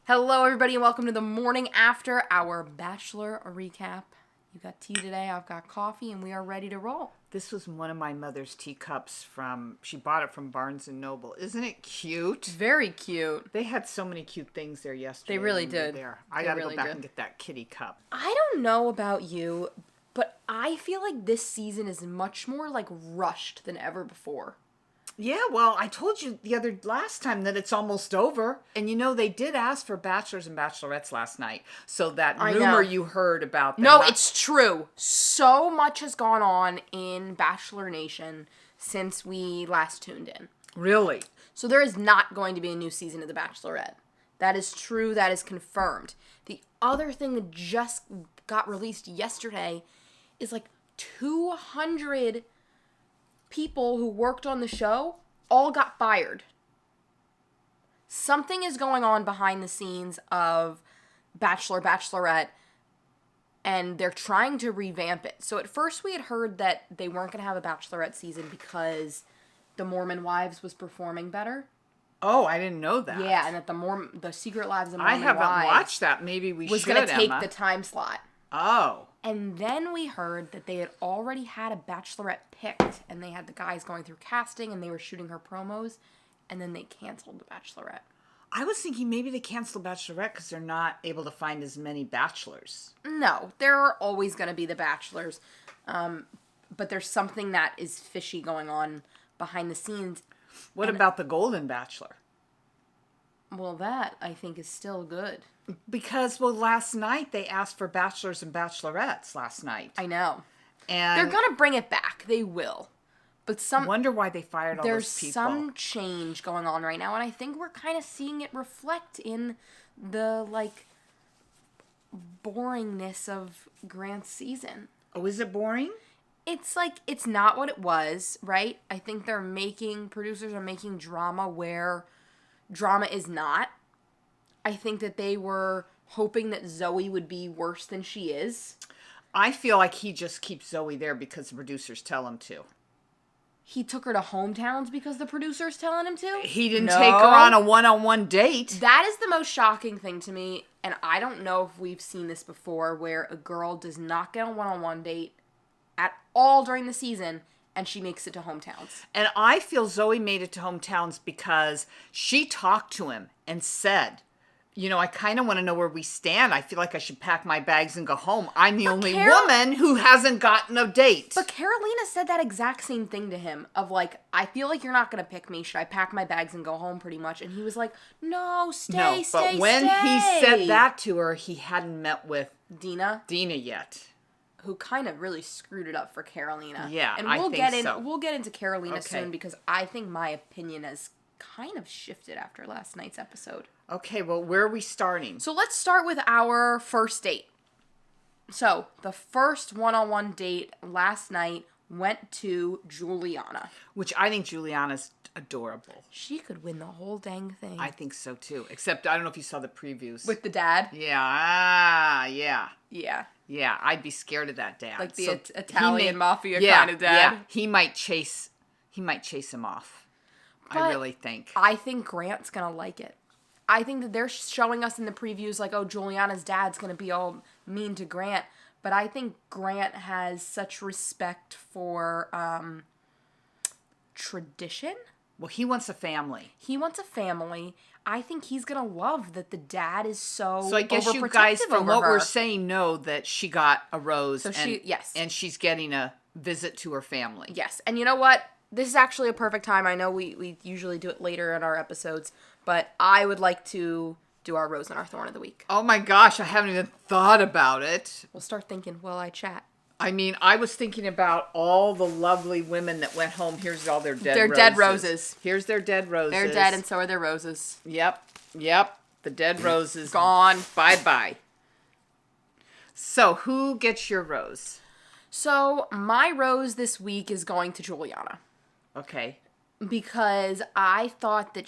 Hello, everybody, and welcome to the morning after our Bachelor recap. You got tea today, I've got coffee, and we are ready to roll. This was one of my mother's teacups she bought it from Barnes & Noble. Isn't it cute? Very cute. They had so many cute things there yesterday. They really when we were did. There. I gotta go back and get that kitty cup. I don't know about you, but I feel like this season is much more, rushed than ever before. Yeah, well, I told you last time that it's almost over. And they did ask for bachelors and bachelorettes last night. So that rumor you heard about them. No, it's true. So much has gone on in Bachelor Nation since we last tuned in. Really? So there is not going to be a new season of The Bachelorette. That is true. That is confirmed. The other thing that just got released yesterday is 200 people who worked on the show all got fired. Something is going on behind the scenes of Bachelor, Bachelorette, and they're trying to revamp it. So at first we had heard that they weren't going to have a Bachelorette season because the Mormon Wives was performing better. Oh, I didn't know that. Yeah, and that the Secret Lives of Mormon Wives... I haven't watched that. Maybe we should, was going to take the time slot. Oh. And then we heard that they had already had a Bachelorette picked, and they had the guys going through casting, and they were shooting her promos, and then they canceled the Bachelorette. I was thinking maybe they canceled Bachelorette because they're not able to find as many bachelors. No, there are always going to be the bachelors, but there's something that is fishy going on behind the scenes. What about the Golden Bachelor? Well, that, I think, is still good. Because, last night they asked for bachelors and bachelorettes last night. I know. And they're going to bring it back. They will. But I wonder why they fired all those people. There's some change going on right now, and I think we're kind of seeing it reflect in the, boringness of Grant's season. Oh, is it boring? It's it's not what it was, right? I think producers are making drama where drama is not. I think that they were hoping that Zoe would be worse than she is. I feel like he just keeps Zoe there because the producers tell him to. He took her to hometowns because the producers telling him to? He didn't take her on a one-on-one date. That is the most shocking thing to me, and I don't know if we've seen this before, where a girl does not get a one-on-one date at all during the season, and she makes it to hometowns. And I feel Zoe made it to hometowns because she talked to him and said, I kind of want to know where we stand. I feel like I should pack my bags and go home. I'm the only woman who hasn't gotten a date. But Carolina said that exact same thing to him of I feel like you're not going to pick me. Should I pack my bags and go home pretty much? And he was like, no, stay. But when he said that to her, he hadn't met with Dina yet. Who kind of really screwed it up for Carolina. Yeah, and we'll get into Carolina soon because I think my opinion has kind of shifted after last night's episode. Okay, well, where are we starting? So let's start with our first date. So, the first one-on-one date last night went to Juliana. Which I think Juliana's adorable. She could win the whole dang thing. I think so, too. Except, I don't know if you saw the previews. With the dad? Yeah, yeah. Yeah. Yeah, I'd be scared of that dad. Like the Italian mafia kind of dad? Yeah, he might chase him off. But I really think. I think Grant's going to like it. I think that they're showing us in the previews Juliana's dad's going to be all mean to Grant. But I think Grant has such respect for tradition. Well, he wants a family. I think he's going to love that the dad is so I guess you guys, from what we're saying, know that she got a rose. Yes. And she's getting a visit to her family. Yes. And you know what? This is actually a perfect time. I know we usually do it later in our episodes, but I would like to do our Rose and our Thorn of the Week. Oh my gosh, I haven't even thought about it. We'll start thinking while I chat. I mean, I was thinking about all the lovely women that went home. Here's all their dead roses. Dead roses. Here's their dead roses. They're dead and so are their roses. Yep. The dead roses. Gone. Bye-bye. So, who gets your rose? So, my rose this week is going to Juliana. Okay. Because I thought that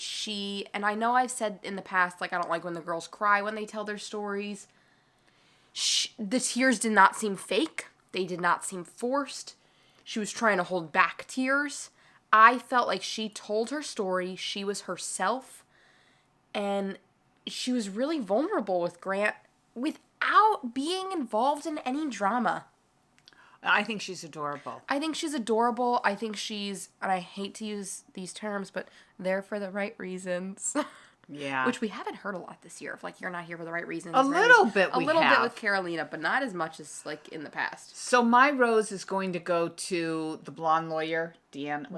and I know I've said in the past, I don't like when the girls cry when they tell their stories. The tears did not seem fake. They did not seem forced. She was trying to hold back tears. I felt like she told her story. She was herself. And she was really vulnerable with Grant without being involved in any drama. I think she's adorable. I think she's adorable. I think she's, and I hate to use these terms, but there for the right reasons. Yeah. Which we haven't heard a lot this year. Of like, you're not here for the right reasons. A little bit a little bit with Carolina, but not as much as like in the past. So my rose is going to go to the blonde lawyer, Dina.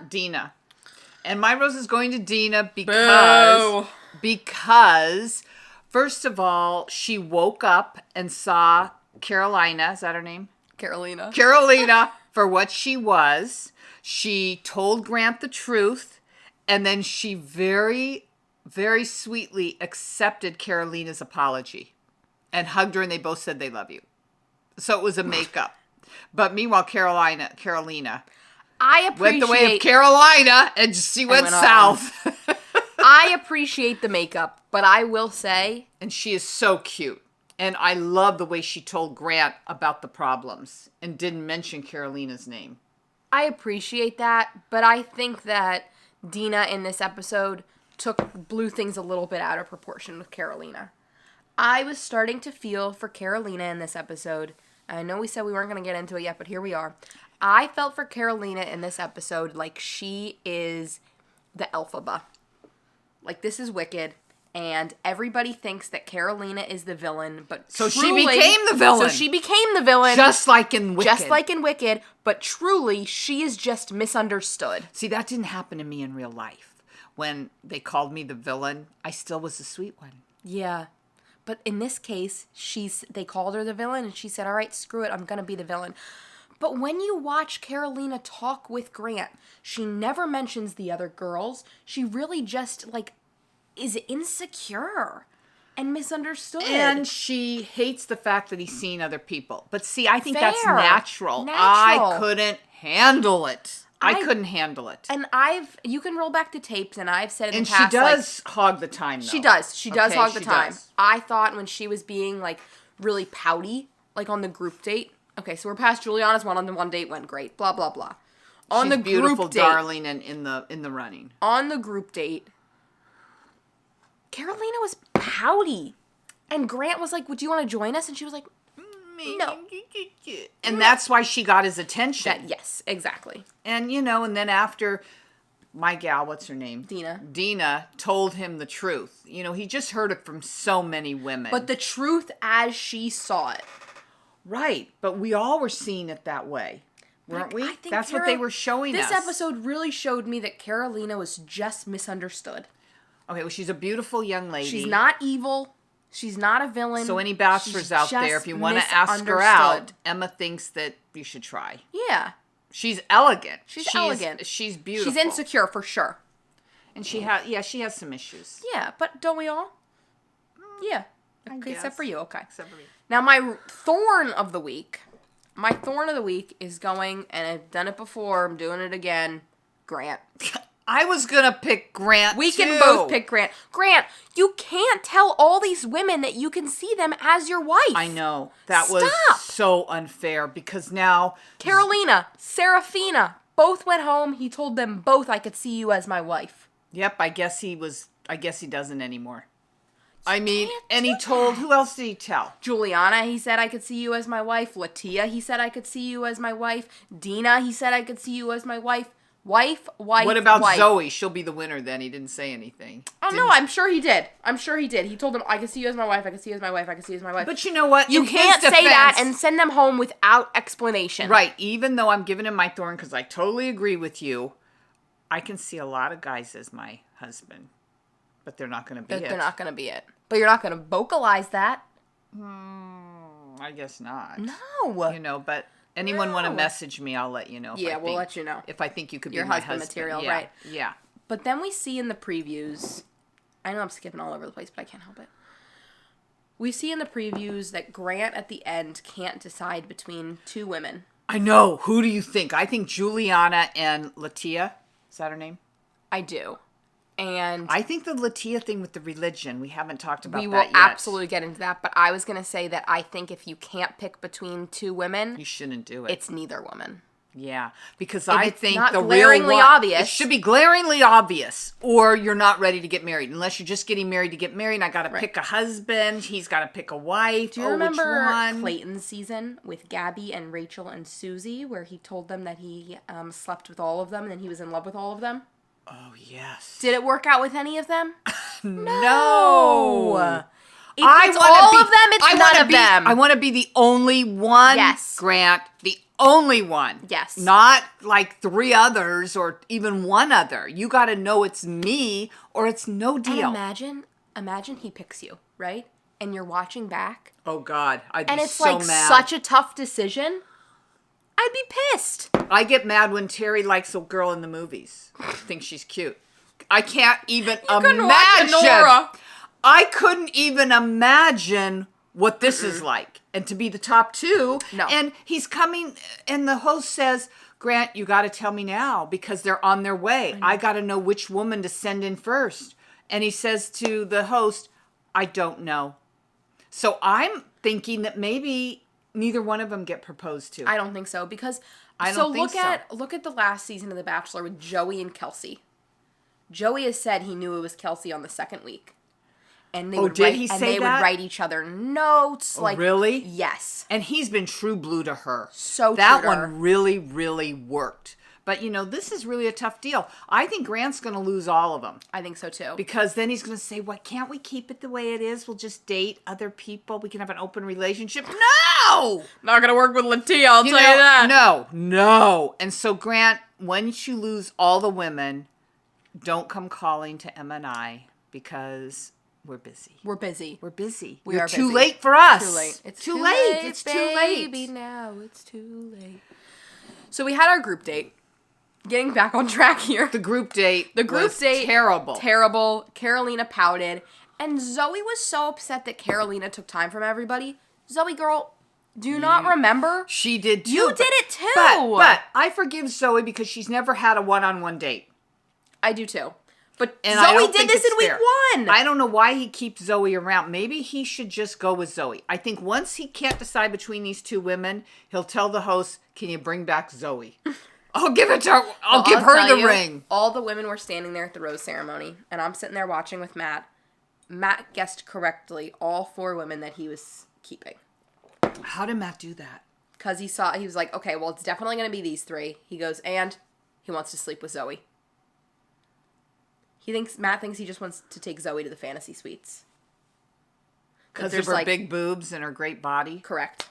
Dina. And my rose is going to Dina because first of all, she woke up and saw Carolina, is that her name? Carolina for what she was. She told Grant the truth, and then she very, very sweetly accepted Carolina's apology and hugged her, and they both said they love you. So it was a makeup. But meanwhile, Carolina went the way of Carolina, and she went south. I appreciate the makeup, but I will say... And she is so cute. And I love the way she told Grant about the problems and didn't mention Carolina's name. I appreciate that, but I think that Dina in this episode blew things a little bit out of proportion with Carolina. I was starting to feel for Carolina in this episode. I know we said we weren't going to get into it yet, but here we are. I felt for Carolina in this episode like she is the Elphaba. Like, this is Wicked. And everybody thinks that Carolina is the villain, but she became the villain. So she became the villain. Just like in Wicked. But truly, she is just misunderstood. See, that didn't happen to me in real life. When they called me the villain, I still was the sweet one. Yeah. But in this case, they called her the villain, and she said, all right, screw it, I'm going to be the villain. But when you watch Carolina talk with Grant, she never mentions the other girls. She really just, like... is insecure and misunderstood. And she hates the fact that he's seen other people. But see, I think that's natural. I couldn't handle it. I couldn't handle it. And you can roll back the tapes, and I've said in the past. And she does hog the time, though. She does. She does hog the time. I thought when she was being, like, really pouty, like on the group date. Okay, so we're past Juliana's one-on-one date went great. Blah, blah, blah. On the beautiful, group date, darling, and in the running. On the group date, Carolina was pouty. And Grant was like, would you want to join us? And she was like, no. And that's why she got his attention. Yes, exactly. And, and then after my gal, what's her name? Dina told him the truth. He just heard it from so many women. But the truth as she saw it. Right. But we all were seeing it that way. Weren't we? That's what they were showing us. This episode really showed me that Carolina was just misunderstood. Okay, well, she's a beautiful young lady. She's not evil. She's not a villain. So any bachelors out there, if you want to ask her out, Emma thinks that you should try. Yeah. She's elegant. She's elegant. She's beautiful. She's insecure for sure. And she has some issues. Yeah, but don't we all? Yeah. Okay, except for you. Okay. Except for me. Now, my thorn of the week is going, and I've done it before, I'm doing it again, Grant. I was going to pick Grant, We can both pick Grant. Grant, you can't tell all these women that you can see them as your wife. I know. That was so unfair because now... Carolina, Serafina, both went home. He told them both I could see you as my wife. Yep, I guess he doesn't anymore. And he told... Who else did he tell? Juliana, he said I could see you as my wife. Latia, he said I could see you as my wife. Dina, he said I could see you as my wife. Wife. What about Zoe? She'll be the winner then. He didn't say anything. No, I'm sure he did. He told them, I can see you as my wife, I can see you as my wife, I can see you as my wife. But you know what? You can't say that and send them home without explanation. Right. Even though I'm giving him my thorn, because I totally agree with you, I can see a lot of guys as my husband. But they're not going to be it. They're not going to be it. But you're not going to vocalize that. I guess not. No. But... Anyone want to message me, I'll let you know. We'll let you know. If I think you could your be my husband material, yeah. right. Yeah. But then we see in the previews, I know I'm skipping all over the place, but I can't help it. We see in the previews that Grant at the end can't decide between two women. I know. Who do you think? I think Juliana and Latia. Is that her name? I do. And I think the Latia thing with the religion, we haven't talked about that yet. We will absolutely get into that, but I was going to say that I think if you can't pick between two women... You shouldn't do it. It's neither woman. Yeah, because If I it's think not the real glaringly one, obvious. it should be glaringly obvious, or you're not ready to get married. Unless you're just getting married to get married, and I got to pick a husband. He's got to pick a wife. Do you remember which one? Clayton's season with Gabby and Rachel and Susie, where he told them that he slept with all of them and he was in love with all of them? Oh, yes. Did it work out with any of them? No. If it's all of them, it's none of them. I want to be the only one, Yes. Grant, the only one. Yes. Not like 3 others or even 1 other. You got to know it's me or it's no deal. And imagine he picks you, right? And you're watching back. Oh, God. I'd And be it's so like mad. such a tough decision. I'd be pissed. I get mad when Terry likes a girl in the movies. Thinks she's cute. I can't even couldn't watch imagine. Nora. I couldn't even imagine what this is like. And to be the top 2. No. And he's coming, and the host says, Grant, you got to tell me now because they're on their way. I got to know which woman to send in first. And he says to the host, I don't know. So I'm thinking that maybe neither one of them get proposed to. I don't think so because look at the last season of The Bachelor with Joey and Kelsey. Joey has said he knew it was Kelsey on the 2nd week. And they would write each other notes. Oh, really? Yes. And he's been true blue to her. So that true to her. one really, really worked. But, this is really a tough deal. I think Grant's going to lose all of them. I think so, too. Because then he's going to say, why can't we keep it the way it is? We'll just date other people. We can have an open relationship. No! Not going to work with Latia, I'll tell you that. No. And so, Grant, once you lose all the women, don't come calling to Emma and I because we're busy. We're busy. You're too late for us. Too late. It's too late. It's too late. Baby, now it's too late. So we had our group date. Getting back on track here. The group date was terrible. Terrible. Carolina pouted. And Zoe was so upset that Carolina took time from everybody. Zoe, girl, do you not remember? She did too. You did it too. But I forgive Zoe because she's never had a one-on-one date. I do too. But And Zoe did this in week 1. I don't know why he keeps Zoe around. Maybe he should just go with Zoe. I think once he can't decide between these 2 women, he'll tell the host, can you bring back Zoe? I'll give it to her. I'll give her the ring. All the women were standing there at the rose ceremony, and I'm sitting there watching with Matt. Matt guessed correctly all 4 women that he was keeping. How did Matt do that? Because he was like, okay, well, it's definitely going to be these 3. He goes, and he wants to sleep with Zoe. Matt thinks he just wants to take Zoe to the fantasy suites. Because of her big boobs and her great body? Correct.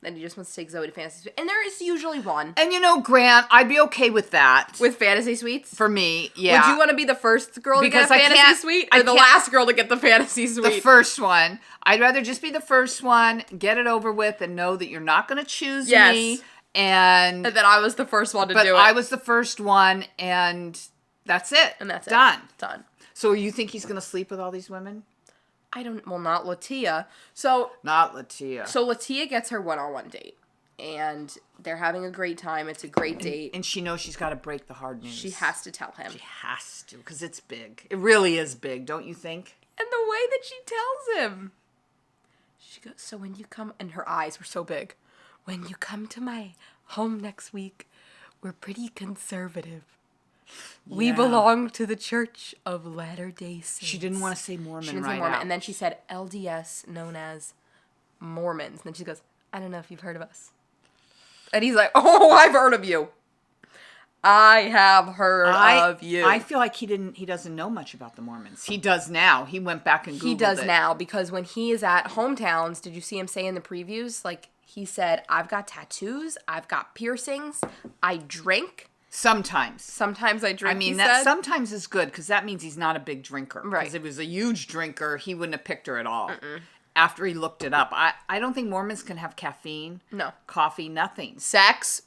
And he just wants to take Zoe to fantasy suites. And there is usually one. And Grant, I'd be okay with that. With fantasy suites? For me, yeah. Would you want to be the first girl to get a fantasy suite? Or the last girl to get the fantasy suite? The first one. I'd rather just be the first one, get it over with, and know that you're not going to choose me. And that I was the first one to do it. But I was the first one, and that's it. And that's Done. Done. So you think he's going to sleep with all these women? Not Latia. Not Latia. So Latia gets her one-on-one date. And they're having a great time. It's a great date. And she knows she's got to break the hard news. She has to tell him. She has to, because it's big. It really is big, don't you think? And the way that she tells him. She goes, so when you come, and her eyes were so big. When you come to my home next week, we're pretty conservative. Yeah. We belong to the Church of Latter-day Saints. She didn't want to say Mormon. She didn't say Mormon. And then she said LDS, known as Mormons. And then she goes, I don't know if you've heard of us. And he's like, oh, I've heard of you. I have heard of you. I feel like he doesn't know much about the Mormons. He does now. He went back and Googled it. He does now, because when he is at hometowns, did you see him say in the previews? Like, he said, I've got tattoos, I've got piercings, I drink. Sometimes I drink. I mean, that sometimes is good because that means he's not a big drinker. Right. Because if he was a huge drinker, he wouldn't have picked her at all. After he looked it up, I don't think Mormons can have caffeine. No. Coffee, nothing. Sex.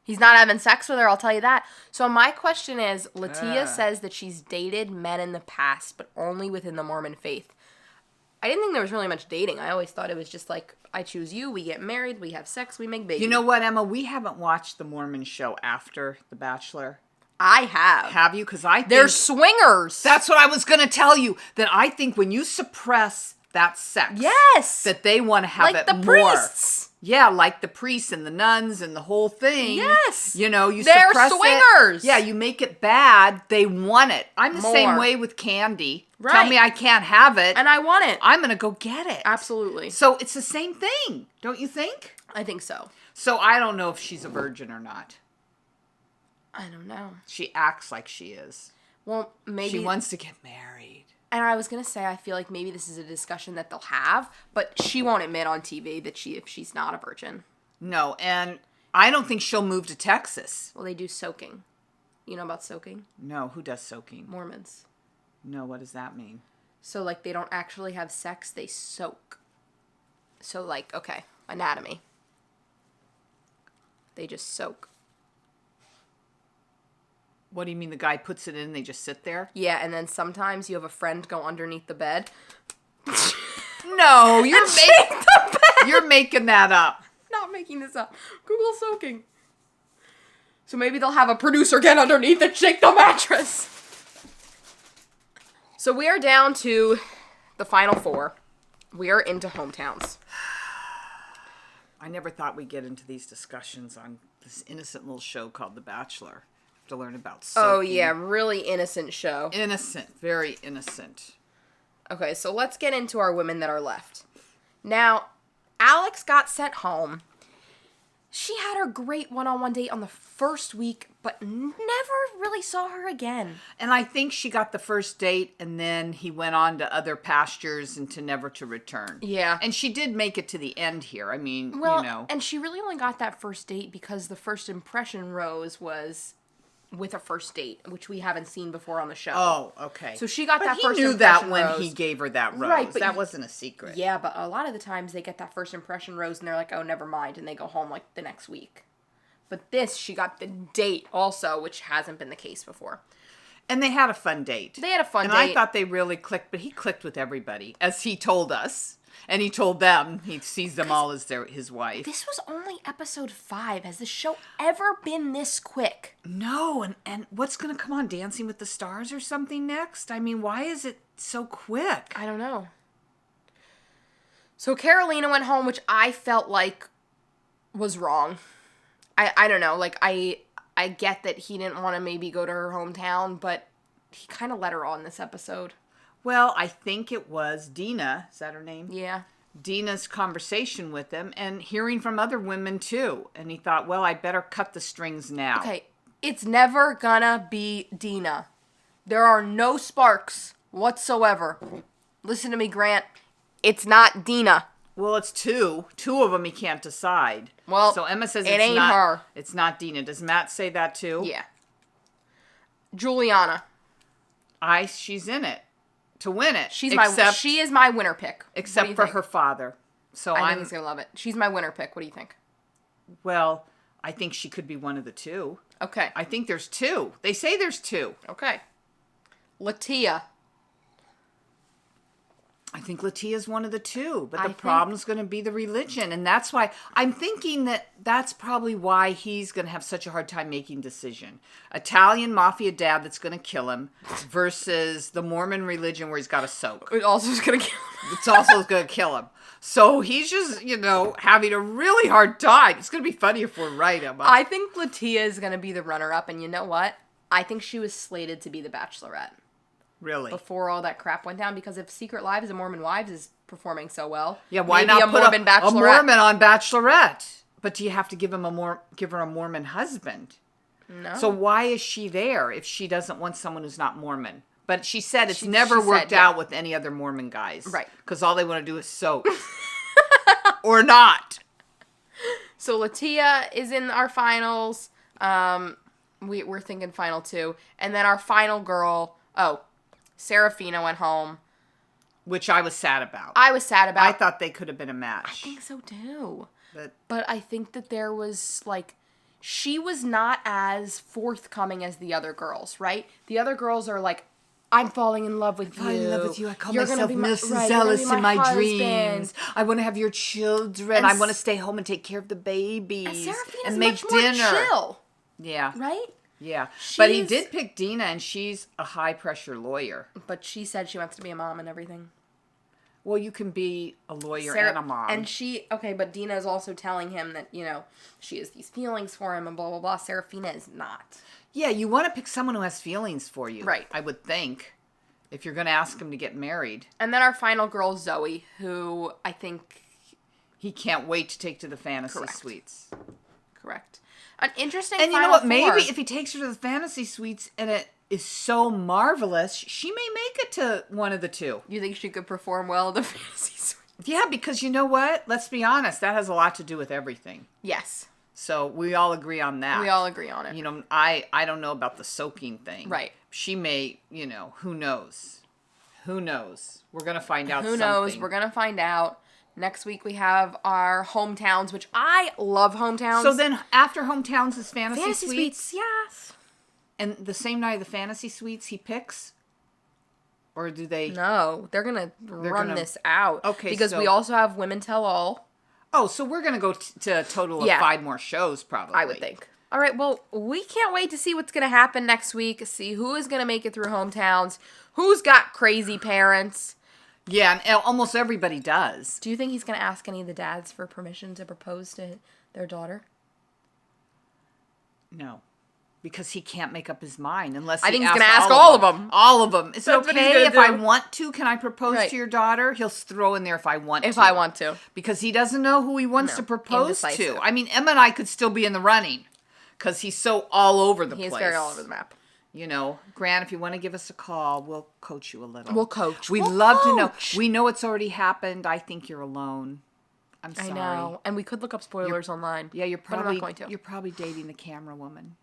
He's not having sex with her, I'll tell you that. So my question is, Latia says that she's dated men in the past, but only within the Mormon faith. I didn't think there was really much dating. I always thought it was just like, I choose you, we get married, we have sex, we make babies. You know what, Emma? We haven't watched the Mormon show after The Bachelor. I have. Have you? Because I think... They're swingers. That's what I was going to tell you. That I think when you suppress that sex... Yes. That they want to have like it the more. Priests. Yeah, like the priests and the nuns and the whole thing. Yes. You know, you They're suppress swingers. it. Yeah, you make it bad. They want it. I'm the same More. way with candy. Right. Tell me I can't have it. And I want it. I'm going to go get it. Absolutely. So it's the same thing. Don't you think? I think so. So I don't know if she's a virgin or not. I don't know. She acts like she is. Well, maybe. She wants to get married. And I was going to say, I feel like maybe this is a discussion that they'll have, but she won't admit on TV that if she's not a virgin. No, and I don't think she'll move to Texas. Well, they do soaking. You know about soaking? No, who does soaking? Mormons. No, what does that mean? So, like, they don't actually have sex, they soak. So, like, okay, anatomy. They just soak. What do you mean the guy puts it in, they just sit there? Yeah, and then sometimes you have a friend go underneath the bed. No, you're making that up. Not making this up. Google soaking. So maybe they'll have a producer get underneath and shake the mattress. So we are down to the final four. We are into hometowns. I never thought we'd get into these discussions on this innocent little show called The Bachelor. To learn about soaking. Oh yeah, really innocent show. Innocent, very innocent. Okay, so let's get into our women that are left. Now, Alex got sent home. She had her great one-on-one date on the first week, but never really saw her again. And I think she got the first date, and then he went on to other pastures and to never to return. Yeah. And she did make it to the end here. I mean, Well, you know. and she really only got that first date because the first impression rose was with a first date, which we haven't seen before on the show. Oh, okay. So she got but that he first knew impression that when rose. he gave her that rose. Right, but that wasn't a secret. Yeah, but a lot of the times they get that first impression rose and they're like, oh, never mind, and they go home like the next week. But this, she got the date also, which hasn't been the case before. And they had a fun date. They had a fun date. And I thought they really clicked, but he clicked with everybody, as he told us. And he told them he sees them all as his wife. This was only episode 5. Has the show ever been this quick? No, and what's going to come on, Dancing with the Stars or something next? I mean, why is it so quick? I don't know. So Carolina went home, which I felt like was wrong. I don't know. Like, I get that he didn't want to maybe go to her hometown, but he kind of let her on this episode. Well, I think it was Dina. Is that her name? Yeah. Dina's conversation with him and hearing from other women too. And he thought, well, I better cut the strings now. Okay, it's never gonna be Dina. There are no sparks whatsoever. Listen to me, Grant. It's not Dina. Well, it's two. Two of them he can't decide. Well, so Emma says it ain't not her. It's not Dina. Does Matt say that too? Yeah. Juliana. She's in it to win it. She is my winner pick. Except for her father. So I think he's gonna love it. She's my winner pick. What do you think? Well, I think she could be one of the two. Okay. I think there's two. They say there's two. Okay. Latia. I think Latia's one of the two, but the problem's going to be the religion. And that's why I'm thinking that's probably why he's going to have such a hard time making decision. Italian mafia dad that's going to kill him versus the Mormon religion where he's got to soak. It also is going to kill him. It's also going to kill him. So he's just, having a really hard time. It's going to be funny if we're right, Emma. I think Latia is going to be the runner-up, and you know what? I think she was slated to be the Bachelorette. Really? Before all that crap went down, because if Secret Lives of Mormon Wives is performing so well, yeah, why maybe not put Mormon a Mormon on Bachelorette? But do you have to give her a Mormon husband? No. So why is she there if she doesn't want someone who's not Mormon? But she said it's never worked out with any other Mormon guys. Right. Because all they want to do is soak. Or not. So Latia is in our finals. We're thinking final 2. And then our final girl, Serafina went home. Which I was sad about. I was sad about. I thought they could have been a match. I think so too. But I think that there was, she was not as forthcoming as the other girls, right? The other girls are like, I'm falling in love with you. I'm in love with you. I call You're myself Mrs. Ellis in my dreams. I want to have your children. I want to stay home and take care of the babies. And Serafina's and make much dinner. more chill. Yeah. Right? Yeah. But he did pick Dina, and she's a high-pressure lawyer. But she said she wants to be a mom and everything. Well, you can be a lawyer and a mom. And but Dina is also telling him that, she has these feelings for him and blah, blah, blah. Serafina is not. Yeah, you want to pick someone who has feelings for you. Right. I would think, if you're going to ask him to get married. And then our final girl, Zoe, who I think... He can't wait to take to the fantasy suites. Correct. An interesting And you know final what? four. Maybe if he takes her to the fantasy suites and it is so marvelous, she may make it to one of the two. You think she could perform well in the fantasy suites? Yeah, because you know what? Let's be honest. That has a lot to do with everything. Yes. So we all agree on that. We all agree on it. I don't know about the soaking thing. Right. She may, who knows? Who knows? We're going to find out Who knows? We're going to find out. Next week we have our hometowns, which I love hometowns. So then after hometowns is fantasy suites, yes. And the same night of the fantasy suites he picks? Or do they... No, they're going to run this out. Okay, because we also have Women Tell All. Oh, so we're going to go to a total of 5 more shows, probably. I would think. All right, well, we can't wait to see what's going to happen next week, see who is going to make it through hometowns, who's got crazy parents. Yeah, and almost everybody does. Do you think he's going to ask any of the dads for permission to propose to their daughter? No. Because he can't make up his mind unless I think he's going to ask all of them. All of them. Is it okay if I want to? Can I propose to your daughter? He'll throw in there if I want to. If I want to. Because he doesn't know who he wants to propose Indecisive. to. I mean, Emma and I could still be in the running. Because he's so all over the place. He's very all over the map. Grant, if you want to give us a call, we'll coach you a little. We'll coach. We'd love to know. We know it's already happened. I think you're alone. I'm sorry. I know. And we could look up spoilers online. Yeah, you're but I'm probably not going to. You're probably dating the camera woman.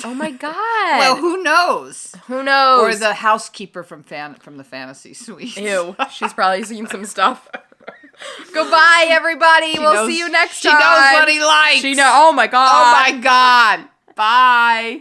Oh my God. Well, who knows? Who knows? Or the housekeeper from the fantasy suite. Ew. She's probably seen some stuff. Goodbye, everybody. We'll see you next time. She knows what he likes. Oh my God. Oh my God. Bye.